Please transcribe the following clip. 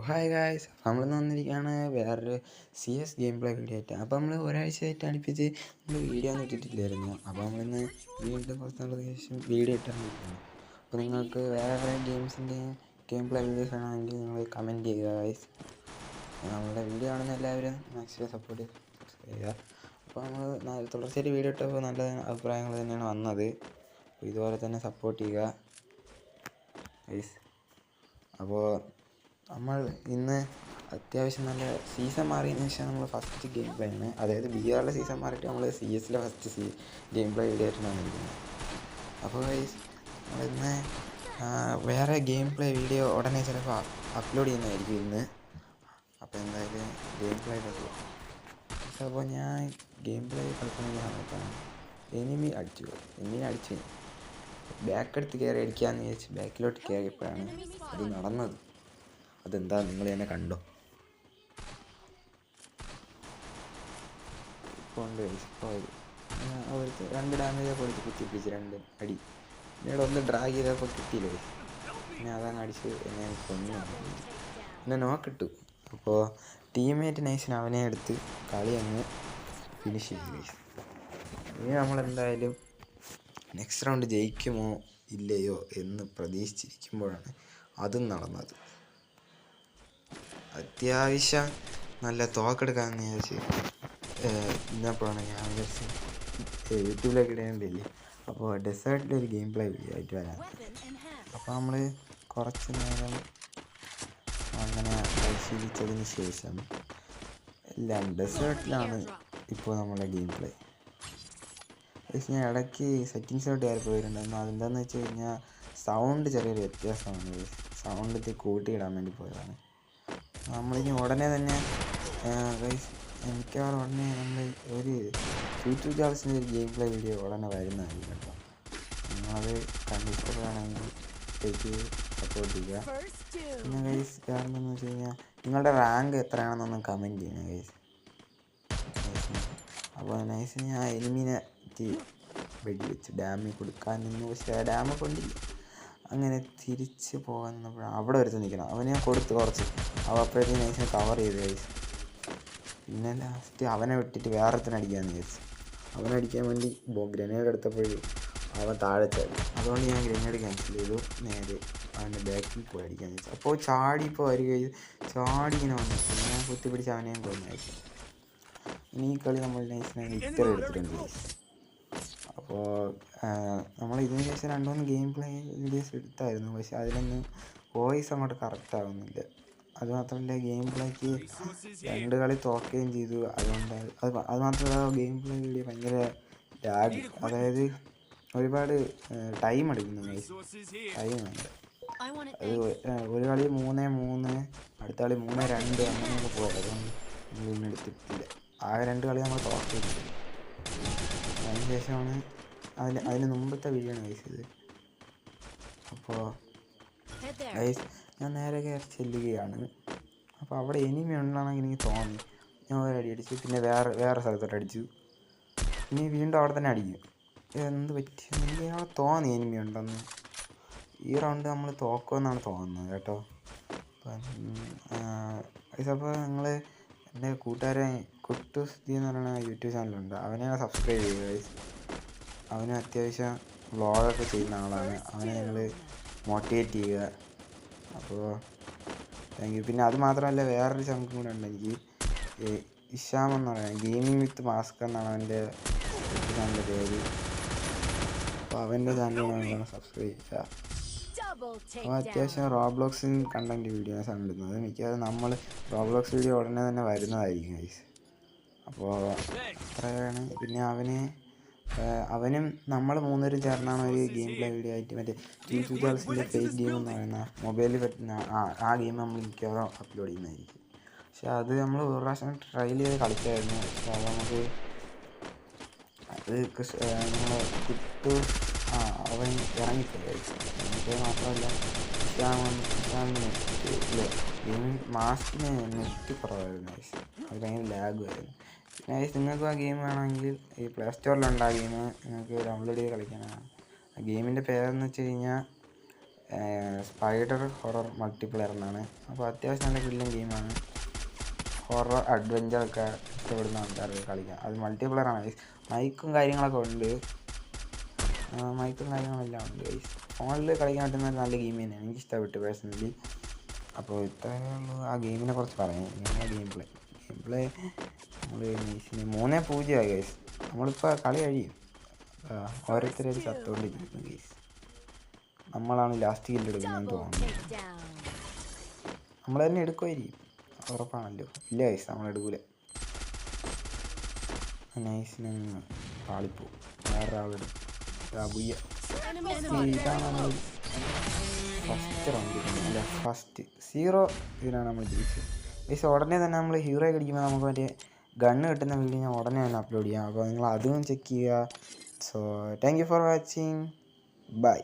Hi guys, നമ്മളിന്ന് വന്നിരിക്കുകയാണ് വേറൊരു CS ഗെയിം പ്ലേ വീഡിയോ ആയിട്ട്. അപ്പോൾ നമ്മൾ ഒരാഴ്ചയായിട്ട് അടുപ്പിച്ച് നമ്മൾ വീഡിയോ ഒന്നും ഇട്ടിട്ടില്ലായിരുന്നു. അപ്പോൾ നമ്മളിന്ന് വീണ്ടും കുറച്ച് നാൾക്ക് ശേഷം വീഡിയോ ഇട്ടിരിക്കുകയാണ്. അപ്പോൾ നിങ്ങൾക്ക് വേറെ ഗെയിംസിൻ്റെ ഗെയിം പ്ലേ വീഡിയോസ് ആണെങ്കിൽ നിങ്ങൾ കമൻറ്റ് ചെയ്യുക ഗായ്സ്. നമ്മളുടെ വീഡിയോ ആണെന്ന് എല്ലാവരും മാക്സിമം സപ്പോർട്ട് ചെയ്യുക. അപ്പോൾ നമ്മൾ തുടർച്ചയായിട്ട് വീഡിയോ ഇട്ടപ്പോൾ നല്ല അഭിപ്രായങ്ങൾ തന്നെയാണ് വന്നത്. അപ്പോൾ ഇതുപോലെ തന്നെ സപ്പോർട്ട് ചെയ്യുക ഗൈസ്. അപ്പോൾ നമ്മൾ ഇന്ന് അത്യാവശ്യം നല്ല സീസൺ മാറിയതിനു ശേഷം നമ്മൾ ഫസ്റ്റ് ഗെയിം പ്ലേ ആണ്, അതായത് BRലെ സീസൺ മാറിയിട്ട് നമ്മൾ CSലെ ഫസ്റ്റ് ഗെയിം പ്ലേ വീഡിയോ ആയിട്ടാണ് വന്നിരിക്കുന്നത്. അപ്പോൾ നമ്മളിന്ന് വേറെ ഗെയിം പ്ലേ വീഡിയോ ഉടനെ ചിലപ്പോൾ അപ്ലോഡ് ചെയ്യുന്നതായിരിക്കും ഇന്ന്. അപ്പോൾ എന്തായാലും ഗെയിം പ്ലേ പറ്റും. അപ്പോൾ ഞാൻ ഗെയിം പ്ലേ കളിക്കുന്ന സമയത്താണ് എനിമി അടിച്ചു ബാക്ക് എടുത്ത് കയറി അടിക്കാമെന്ന് വിചാരിച്ച് ബാക്കിലോട്ട് കയറിയപ്പോഴാണ് അത് നടന്നത്. അതെന്താ നിങ്ങൾ തന്നെ കണ്ടോ. ഇപ്പോൾ ഉണ്ട് അവർക്ക് 2 ഡാമേജ് കൊടുത്ത് കുത്തിപ്പിടിച്ച് 2 അടി. പിന്നീട് ഒന്ന് ഡ്രാഗ് ചെയ്തപ്പോൾ കിട്ടിയില്ലേ, പിന്നെ അതങ്ങ് അടിച്ച് എന്നെ കൊന്നു, എന്നെ നോക്കിട്ടു. അപ്പോൾ ടീംമേറ്റ് നൈസിന് അവനെ എടുത്ത് കളി അങ്ങ് ഫിനിഷ് ചെയ്തു. ഇനി നമ്മളെന്തായാലും നെക്സ്റ്റ് റൗണ്ട് ജയിക്കുമോ ഇല്ലയോ എന്ന് പ്രതീക്ഷിച്ചിരിക്കുമ്പോഴാണ് അതും നടന്നത്. അത്യാവശ്യം നല്ല തോക്കെടുക്കാമെന്ന് വിചാരിച്ച് ഇന്നപ്പോഴാണ് ഞാൻ വിചാരിച്ച് യൂട്യൂബിലേക്ക് ഇടേണ്ടില്ലേ. അപ്പോൾ ഡെസേർട്ടിലൊരു ഗെയിം പ്ലേ വീഡിയോ ആയിട്ട് വരാം. അപ്പോൾ നമ്മൾ കുറച്ച് നേരം അങ്ങനെ പരിശീലിച്ചതിന് ശേഷം എല്ലാം ഡെസേർട്ടിലാണ് ഇപ്പോൾ നമ്മളെ ഗെയിം പ്ലേ. ഞാൻ ഇടയ്ക്ക് സെറ്റിങ്സിലോട്ട് കയറി പോയിട്ടുണ്ടായിരുന്നു. അതെന്താണെന്ന് വെച്ച് കഴിഞ്ഞാൽ സൗണ്ട് ചെറിയൊരു വ്യത്യാസമാണ്. സൗണ്ട് കൂട്ടിയിടാൻ വേണ്ടി പോയതാണ്. നമ്മളിനി ഉടനെ തന്നെ മിക്കവാറും ഉടനെ നമ്മൾ ഒരു യൂട്യൂബ് ചാനൽസിൻ്റെ ഒരു ഗെയിം പ്ലേ വീഡിയോ ഉടനെ വരുന്നതായിരിക്കും കേട്ടോ. നിങ്ങളത് കണ്ടിഷ്ടപ്പെടുകയാണെങ്കിൽ സപ്പോർട്ട് ചെയ്യുക. പിന്നെ ഗൈസ് കാരണമെന്ന് വെച്ച് കഴിഞ്ഞാൽ നിങ്ങളുടെ റാങ്ക് എത്രയാണെന്നൊന്ന് കമൻറ്റ് ചെയ്യണം ഗൈസ്. അപ്പോൾ നൈസിന് ഞാൻ എനിമിനെ വെടി വെച്ച് ഡാമിൽ കൊടുക്കാൻ നിന്നു, പക്ഷേ ഡാമ് കൊണ്ടില്ല. അങ്ങനെ തിരിച്ച് പോകാൻ നിന്നപ്പോഴാണ് അവിടെ ഒരുത്ത് നിൽക്കണം. അവനെ കൊടുത്ത് കുറച്ച് അപ്പോഴത്തേക്കും നൈസിനെ കവർ ചെയ്ത് കഴിച്ചു. പിന്നെ ലാസ്റ്റ് അവനെ വിട്ടിട്ട് വേറൊരുത്തനെ അടിക്കാമെന്ന് വിചാരിച്ചു. അവനടിക്കാൻ വേണ്ടി ഗ്രനേഡ് എടുത്തപ്പോഴും അവൻ താഴെ ചാടി. അതുകൊണ്ട് ഞാൻ ഗ്രനേഡ് ക്യാൻസൽ ചെയ്തു, നേരെ അവൻ്റെ ബാക്കിൽ പോയി അടിക്കാമെന്ന് വിചാരിച്ചു. അപ്പോൾ ചാടിപ്പോൾ വരികയും ചാടി ഇങ്ങനെ വന്നു. ഞാൻ കുത്തിപ്പിടിച്ച് അവനെയും കൊന്നായിരുന്നു. ഇനി ഈ കളി നമ്മൾ നൈസിനെ ഇത്ര എടുത്തിട്ടുണ്ട്. അപ്പോൾ നമ്മൾ ഇതിന് ശേഷം 2-3 ഗെയിം പ്ലേ വീഡിയോസ് എടുത്തായിരുന്നു, പക്ഷെ അതിലൊന്നും വോയിസ് അങ്ങോട്ട് കറക്റ്റ് ആവുന്നില്ല. അതുമാത്രമല്ല ഗെയിം പ്ലേക്ക് 2 കളി തോക്കുകയും ചെയ്തു. അതുകൊണ്ട് അത് മാത്രമല്ല ഗെയിം പ്ലേ വീഡിയോ ഭയങ്കര ലാഗ്, അതായത് ഒരുപാട് ടൈം എടുക്കുന്നു. ടൈം വേണ്ട. അത് ഒരു കളി 3-3, അടുത്ത കളി 3-2 അങ്ങനെയൊക്കെ പോയത്. അതുകൊണ്ട് നമ്മൾ ഇന്ന് എടുത്തിട്ടില്ല. ആകെ 2 കളി നമ്മൾ തോക്കിയിട്ടുണ്ട്. അതിന് ശേഷമാണ് അതിന് മുമ്പത്തെ വീഡിയോ ആണ് ഇത്. അപ്പോൾ ഞാൻ നേരെ കയറി ചെല്ലുകയാണ്. അപ്പോൾ അവിടെ എനിമി ഉണ്ടെന്നാണെങ്കിൽ എനിക്ക് തോന്നി. ഞാൻ ഒരടി അടിച്ചു, പിന്നെ വേറെ സ്ഥലത്തോട്ട് അടിച്ചു, ഇനി വീണ്ടും അവിടെ തന്നെ അടിക്കും. എന്ത് പറ്റി എനിക്ക് അവിടെ തോന്നി എനിമി ഉണ്ടെന്ന്. ഈ റൗണ്ട് നമ്മൾ തോക്കുമെന്നാണ് തോന്നുന്നത് കേട്ടോ. അപ്പോൾ നിങ്ങൾ എൻ്റെ കൂട്ടുകാരൻ കുട്ടുസ്ഥിതി എന്ന് പറയുന്ന യൂട്യൂബ് ചാനലുണ്ട്, അവനെ സബ്സ്ക്രൈബ് ചെയ്യുക. അവന് അത്യാവശ്യം വ്ളോഗൊക്കെ ചെയ്യുന്ന ആളാണ്. അവനെ നിങ്ങൾ മോട്ടിവേറ്റ് ചെയ്യുക. അപ്പോൾ താങ്ക് യു. പിന്നെ അത് മാത്രമല്ല വേറൊരു ചങ്കും കൂടെ ഉണ്ട് എനിക്ക്, ഇഷാം എന്ന് പറയുന്നത്, ഗെയിമിംഗ് വിത്ത് മാസ്ക് എന്നാണ് അവൻ്റെ യൂട്യൂബ് ചാനലിൻ്റെ പേര്. അപ്പോൾ അവൻ്റെ ചാനൽ സബ്സ്ക്രൈബ് ചെയ്യുക. അപ്പോൾ അത്യാവശ്യം റോബ്ലോക്സിൻ കണ്ടൻറ്റ് വീഡിയോസാണ് ഇടുന്നത്. മിക്കവാറും നമ്മൾ റോബ്ലോക്സ് വീഡിയോ ഉടനെ തന്നെ വരുന്നതായിരിക്കും ഗൈസ്. അപ്പോൾ അത്രയാണ്. പിന്നെ അവനും നമ്മൾ 3 പേരും ചേർന്നാണ് ഒരു ഗെയിം പ്ലേ വീഡിയോ ആയിട്ട് മറ്റേ യൂട്യൂബ് ചാനൽസിൻ്റെ ഫേക്ക് ഗെയിം എന്ന് പറയുന്ന മൊബൈലിൽ പറ്റുന്ന ആ ഗെയിം നമ്മൾ മിക്കവാറും അപ്ലോഡ് ചെയ്യുന്നതായിരിക്കും. പക്ഷെ അത് നമ്മൾ ഒരു പ്രാവശ്യം ട്രയൽ ചെയ്ത് കളിച്ചായിരുന്നു. പക്ഷെ അത് നമുക്ക് നമ്മൾ അവൻ ഇറങ്ങിപ്പോയി. എന്നിട്ട് മാത്രമല്ല മാസ്കിന് നെറ്റ് കുറവായിരുന്നു, അത് ഭയങ്കര ലാഗുമായിരുന്നു. പിന്നെ നിങ്ങൾക്ക് ആ ഗെയിം വേണമെങ്കിൽ ഈ പ്ലേ സ്റ്റോറിലുണ്ട്. ആ ഗെയിം നിങ്ങൾക്ക് ഡൗൺലോഡ് ചെയ്ത് കളിക്കാനാണ്. ആ ഗെയിമിൻ്റെ പേരെന്ന് വെച്ച് കഴിഞ്ഞാൽ സ്പൈഡർ ഹൊറർ മൾട്ടിപ്ലെയർ എന്നാണ്. അപ്പോൾ അത്യാവശ്യം നല്ല കിടിലൻ ഗെയിമാണ്. ഹൊറർ അഡ്വഞ്ചറൊക്കെ ഇഷ്ടപ്പെടുന്ന ആൾക്കാർക്ക് കളിക്കാം. അത് മൾട്ടിപ്ലെയർ ആണ് ഗൈസ്. മൈക്കും കാര്യങ്ങളൊക്കെ ഉണ്ട്. മൈക്കും കാര്യങ്ങളെല്ലാം ഉണ്ട് ഗൈസ്. ഫോണിൽ കളിക്കാൻ പറ്റുന്ന ഒരു നല്ല ഗെയിം തന്നെയാണ്. എനിക്ക് ഇഷ്ടപ്പെട്ടു പേഴ്സണലി. അപ്പോൾ ഇത്രയേ ഉള്ളൂ ആ ഗെയിമിനെ കുറിച്ച് പറയാം. ഗെയിം പ്ലേ നമ്മൾ 3-0 ഗൈസ്. നമ്മളിപ്പോൾ കളി കഴിയും. ഓരോരുത്തരും ചത്തുകൊണ്ടിരിക്കുന്നു ഗൈസ്. നമ്മളാണ് ലാസ്റ്റ് കില്ലെടുക്കുന്നതെന്ന് തോന്നുന്നു. നമ്മൾ തന്നെ എടുക്കുമായിരിക്കും, ഉറപ്പാണല്ലോ. ഇല്ല ഗൈസ്, നമ്മളെടുക്കൂല. നൈസിനങ്ങ് പാളിപ്പോവും. വേറൊരാളെടുക്കും. ഇതാണ് നമ്മൾ ഫസ്റ്റ് റൗണ്ട്. അല്ല, ഫസ്റ്റ് 0 ഇതിലാണ് നമ്മൾ ജയിച്ചത് ഗൈസ്. ഉടനെ തന്നെ നമ്മൾ ഹീറോ അടിക്കുമ്പോൾ നമുക്ക് മറ്റേ ഗണ്ണ് കിട്ടുന്ന വീഡിയോ ഞാൻ ഉടനെ തന്നെ അപ്ലോഡ് ചെയ്യാം. അപ്പോൾ നിങ്ങൾ അതും ചെക്ക് ചെയ്യുക. So thank you for watching. By.